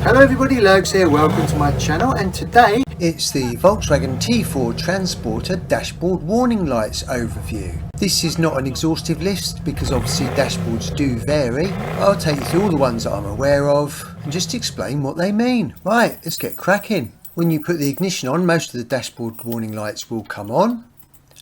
Hello everybody, Lurgs here, welcome to my channel, and today it's the Volkswagen T4 Transporter dashboard warning lights overview. This is not an exhaustive list because obviously dashboards do vary. I'll take you through all the ones that I'm aware of and just explain what they mean. Right, let's get cracking. When you put the ignition on, most of the dashboard warning lights will come on.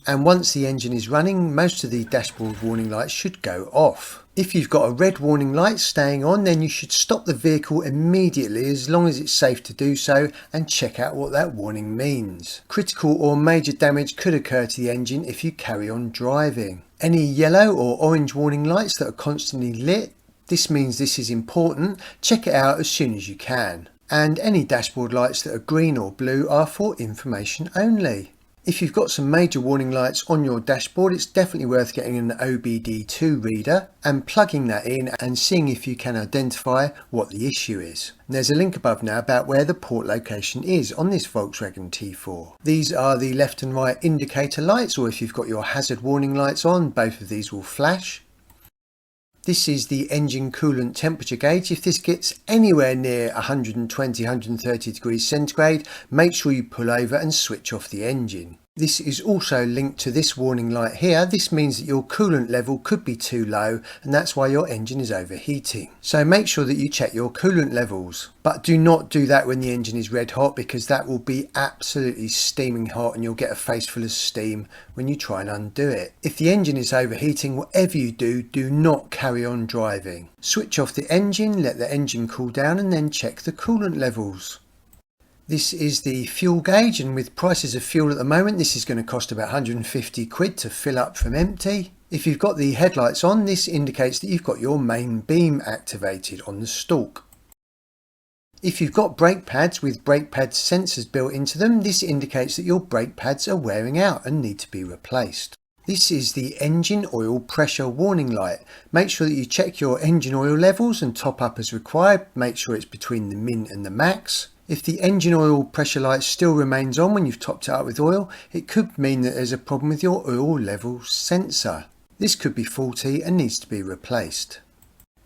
And once the engine is running, most of the dashboard warning lights should go off. If you've got a red warning light staying on, then you should stop the vehicle immediately as long as it's safe to do so and check out what that warning means. Critical or major damage could occur to the engine if you carry on driving. Any yellow or orange warning lights that are constantly lit, this means this is important. Check it out as soon as you can. And any dashboard lights that are green or blue are for information only. If you've got some major warning lights on your dashboard, it's definitely worth getting an OBD2 reader and plugging that in and seeing if you can identify what the issue is. And there's a link above now about where the port location is on this Volkswagen T4. These are the left and right indicator lights, or if you've got your hazard warning lights on, both of these will flash. This is the engine coolant temperature gauge. If this gets anywhere near 120, 130 degrees centigrade, make sure you pull over and switch off the engine. This is also linked to this warning light here. This means that your coolant level could be too low, and that's why your engine is overheating. So make sure that you check your coolant levels. But do not do that when the engine is red hot, because that will be absolutely steaming hot and you'll get a face full of steam when you try and undo it. If the engine is overheating, whatever you do, do not carry on driving. Switch off the engine, let the engine cool down, and then check the coolant levels. This is the fuel gauge, and with prices of fuel at the moment, this is going to cost about 150 quid to fill up from empty. If you've got the headlights on, this indicates that you've got your main beam activated on the stalk. If you've got brake pads with brake pad sensors built into them, this indicates that your brake pads are wearing out and need to be replaced. This is the engine oil pressure warning light. Make sure that you check your engine oil levels and top up as required. Make sure it's between the min and the max. If the engine oil pressure light still remains on when you've topped it up with oil, it could mean that there's a problem with your oil level sensor. This could be faulty and needs to be replaced.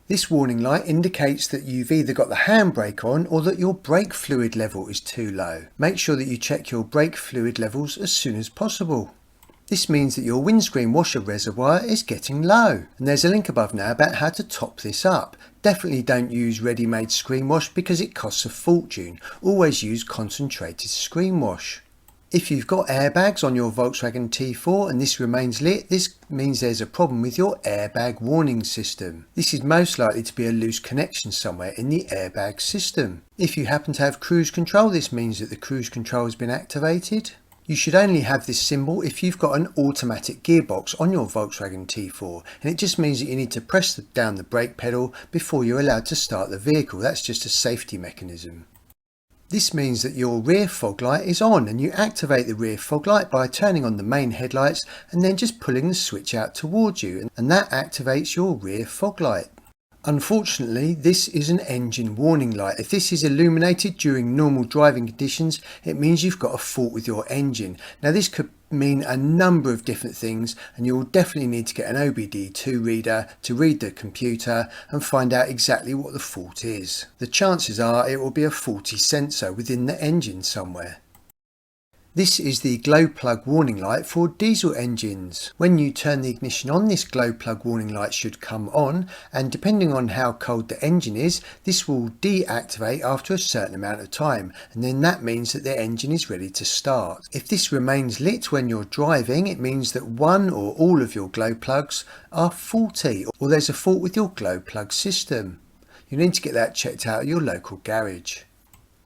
This warning light indicates that you've either got the handbrake on or that your brake fluid level is too low. Make sure that you check your brake fluid levels as soon as possible. This means that your windscreen washer reservoir is getting low, and there's a link above now about how to top this up. Definitely don't use ready-made screen wash because it costs a fortune. Always use concentrated screen wash. If you've got airbags on your Volkswagen T4 and this remains lit, this means there's a problem with your airbag warning system. This is most likely to be a loose connection somewhere in the airbag system. If you happen to have cruise control, this means that the cruise control has been activated. You should only have this symbol if you've got an automatic gearbox on your Volkswagen T4, and it just means that you need to press down the brake pedal before you're allowed to start the vehicle. That's just a safety mechanism. This means that your rear fog light is on, and you activate the rear fog light by turning on the main headlights and then just pulling the switch out towards you, and that activates your rear fog light. Unfortunately, this is an engine warning light. If this is illuminated during normal driving conditions, it means you've got a fault with your engine. Now this could mean a number of different things, and you'll definitely need to get an OBD2 reader to read the computer and find out exactly what the fault is. The chances are it will be a faulty sensor within the engine somewhere. This is the glow plug warning light for diesel engines. When you turn the ignition on, this glow plug warning light should come on, and depending on how cold the engine is, this will deactivate after a certain amount of time, and then that means that the engine is ready to start. If this remains lit when you're driving, it means that one or all of your glow plugs are faulty, or there's a fault with your glow plug system. You need to get that checked out at your local garage.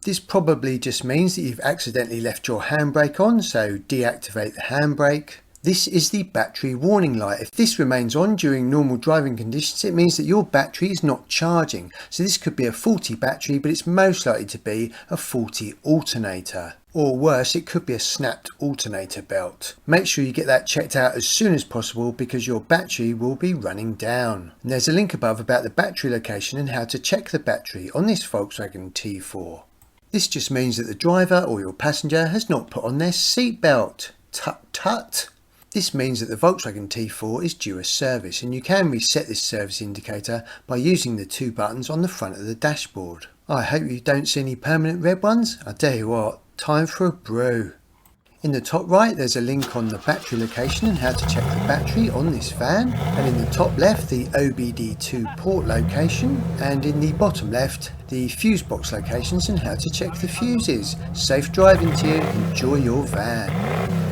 This probably just means that you've accidentally left your handbrake on, so deactivate the handbrake. This is the battery warning light. If this remains on during normal driving conditions, it means that your battery is not charging. So this could be a faulty battery, but it's most likely to be a faulty alternator. Or worse, it could be a snapped alternator belt. Make sure you get that checked out as soon as possible because your battery will be running down. And there's a link above about the battery location and how to check the battery on this Volkswagen T4. This just means that the driver or your passenger has not put on their seatbelt. Tut tut. This means that the Volkswagen T4 is due a service, and you can reset this service indicator by using the two buttons on the front of the dashboard. I hope you don't see any permanent red ones. I tell you what, time for a brew. In the top right there's a link on the battery location and how to check the battery on this van, and in the top left the OBD2 port location, and in the bottom left the fuse box locations and how to check the fuses. Safe driving to you, enjoy your van.